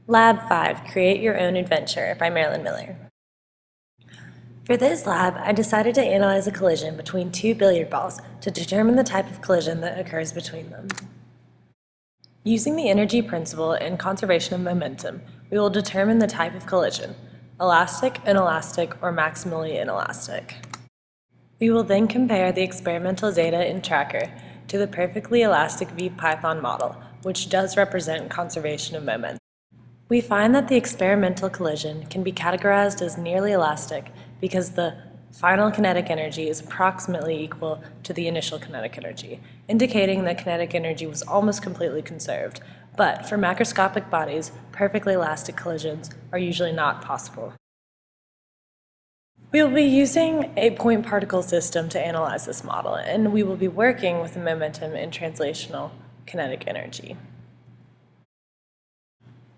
Lab 5, Create Your Own Adventure by Marilyn Miller. For this lab, I decided to analyze a collision between two billiard balls to determine the type of collision that occurs between them. Using the energy principle and conservation of momentum, we will determine the type of collision: elastic, inelastic, or maximally inelastic. We will then compare the experimental data in Tracker to the perfectly elastic VPython model, which does represent conservation of momentum. We find that the experimental collision can be categorized as nearly elastic because the final kinetic energy is approximately equal to the initial kinetic energy, indicating that kinetic energy was almost completely conserved. But for macroscopic bodies, perfectly elastic collisions are usually not possible. We will be using a point particle system to analyze this model, and we will be working with the momentum and translational kinetic energy.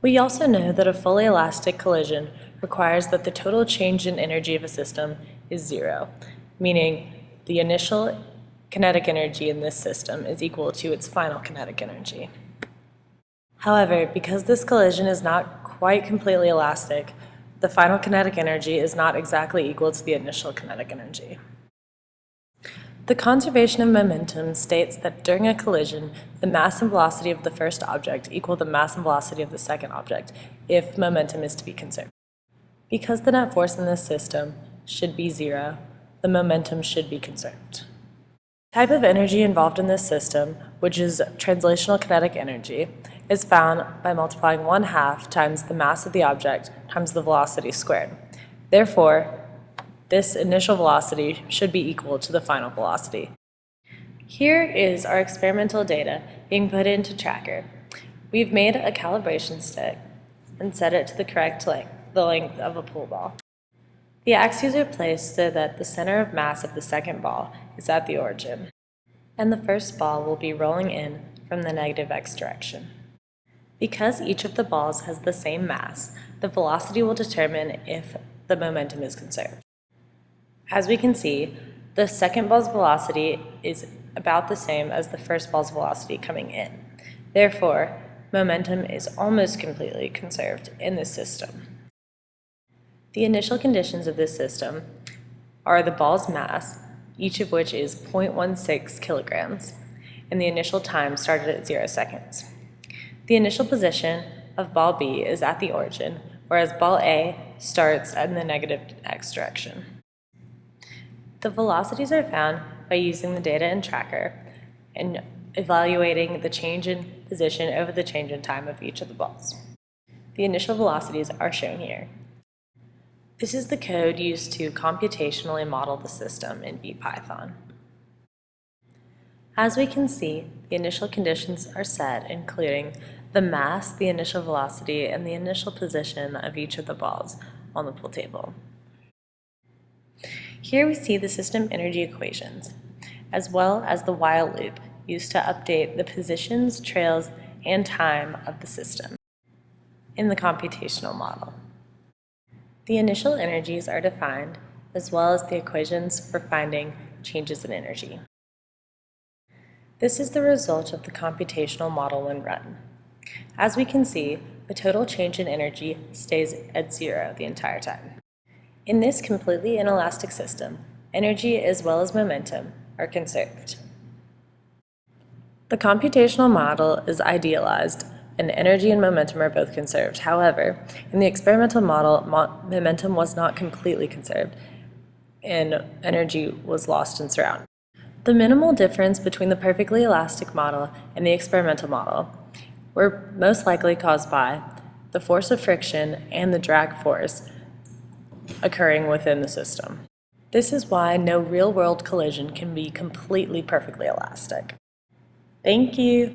We also know that a fully elastic collision requires that the total change in energy of a system is zero, meaning the initial kinetic energy in this system is equal to its final kinetic energy. However, because this collision is not quite completely elastic, the final kinetic energy is not exactly equal to the initial kinetic energy. The conservation of momentum states that during a collision, the mass and velocity of the first object equal the mass and velocity of the second object if momentum is to be conserved. Because the net force in this system should be zero, the momentum should be conserved. The type of energy involved in this system, which is translational kinetic energy, is found by multiplying 1/2 times the mass of the object times the velocity squared. Therefore, this initial velocity should be equal to the final velocity. Here is our experimental data being put into Tracker. We've made a calibration stick and set it to the correct length, the length of a pool ball. The axes are placed so that the center of mass of the second ball is at the origin, and the first ball will be rolling in from the negative x direction. Because each of the balls has the same mass, the velocity will determine if the momentum is conserved. As we can see, the second ball's velocity is about the same as the first ball's velocity coming in. Therefore, momentum is almost completely conserved in this system. The initial conditions of this system are the ball's mass, each of which is 0.16 kilograms, and the initial time started at 0 seconds. The initial position of ball B is at the origin, whereas ball A starts in the negative x direction. The velocities are found by using the data in Tracker and evaluating the change in position over the change in time of each of the balls. The initial velocities are shown here. This is the code used to computationally model the system in VPython. As we can see, the initial conditions are set, including the mass, the initial velocity, and the initial position of each of the balls on the pool table. Here we see the system energy equations, as well as the while loop used to update the positions, trails, and time of the system in the computational model. The initial energies are defined, as well as the equations for finding changes in energy. This is the result of the computational model when run. As we can see, the total change in energy stays at zero the entire time. In this completely inelastic system, energy as well as momentum are conserved. The computational model is idealized, and energy and momentum are both conserved. However, in the experimental model, momentum was not completely conserved, and energy was lost in surround. The minimal difference between the perfectly elastic model and the experimental model were most likely caused by the force of friction and the drag force occurring within the system. This is why no real-world collision can be completely perfectly elastic. Thank you.